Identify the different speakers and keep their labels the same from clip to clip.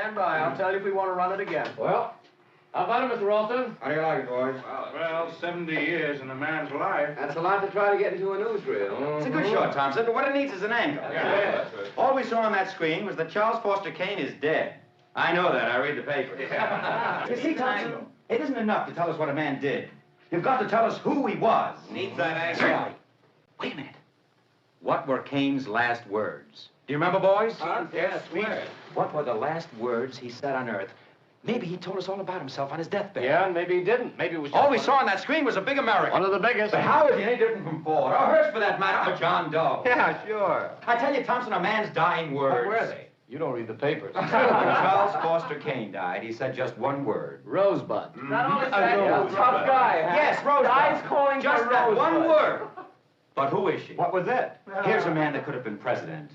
Speaker 1: Stand by. I'll tell you if we want to run it again.
Speaker 2: Well, how about it, Mr. Orson?
Speaker 3: How do you like it, boys?
Speaker 4: Well, 70 years in a man's life.
Speaker 3: That's a lot to try to get into a newsreel.
Speaker 5: It's a good shot, Thompson, but what it needs is an angle.
Speaker 4: Yeah.
Speaker 5: All we saw on that screen was that Charles Foster Kane is dead. I know that. I read the papers. You see, Thompson, it isn't enough to tell us what a man did. You've got to tell us who he was.
Speaker 3: Needs that angle.
Speaker 5: Certainly. Wait a minute. What were Kane's last words? Do you remember, boys?
Speaker 3: Yes, swear.
Speaker 5: What were the last words he said on Earth? Maybe he told us all about himself on his deathbed.
Speaker 2: Yeah, and maybe he didn't. Maybe it was just
Speaker 5: All we saw on that screen was a big American.
Speaker 2: one of the biggest.
Speaker 5: But how is he any different from Ford? Or Hearst, for that matter, or John Doe?
Speaker 2: Yeah, sure.
Speaker 5: I tell you, Thompson, a man's dying words.
Speaker 2: What were they? You don't read the papers.
Speaker 5: When Charles Foster Kane died, he said just one word.
Speaker 2: Rosebud.
Speaker 1: Not only
Speaker 2: A
Speaker 1: that, tough guy, huh?
Speaker 5: Yes, Rosebud.
Speaker 1: Guy's calling
Speaker 5: just
Speaker 1: for
Speaker 5: that
Speaker 1: Rosebud.
Speaker 5: one word. But who is she?
Speaker 2: What was that?
Speaker 5: Here's a man that could have been president,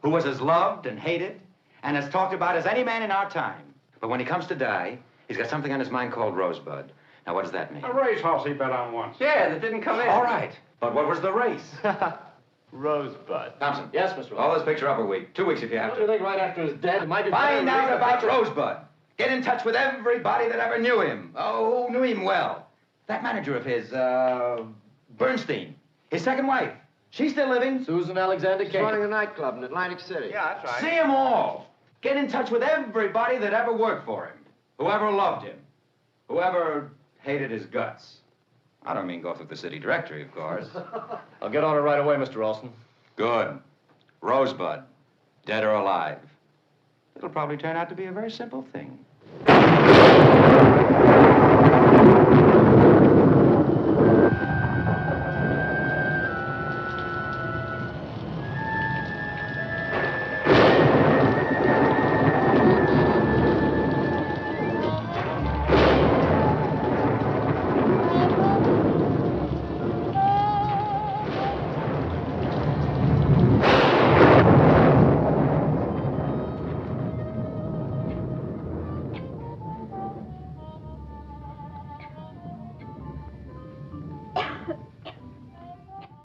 Speaker 5: who was as loved and hated and as talked about as any man in our time. But when he comes to die, he's got something on his mind called Rosebud. Now, what does that mean?
Speaker 4: A racehorse he bet on once.
Speaker 1: Yeah, that didn't come in.
Speaker 5: All right. But what was the race?
Speaker 2: Rosebud.
Speaker 5: Thompson.
Speaker 2: Yes, Mr.
Speaker 5: Hold this picture up a week. 2 weeks if you have
Speaker 2: Don't you
Speaker 5: to.
Speaker 2: think right after his death, it might be
Speaker 5: Find
Speaker 2: better
Speaker 5: out
Speaker 2: to
Speaker 5: about
Speaker 2: read the picture?
Speaker 5: Rosebud. Get in touch with everybody that ever knew him. Oh, who knew him well. That manager of his, Bernstein. His second wife. She's still living.
Speaker 2: Susan Alexander
Speaker 3: He's
Speaker 2: Kane.
Speaker 3: running a nightclub in Atlantic City.
Speaker 4: Yeah, that's right.
Speaker 5: See them all. Get in touch with everybody that ever worked for him. Whoever loved him. Whoever hated his guts. I don't mean go through the city directory, of course.
Speaker 2: I'll get on it right away, Mr. Orson.
Speaker 5: Good. Rosebud. Dead or alive. It'll probably turn out to be a very simple thing.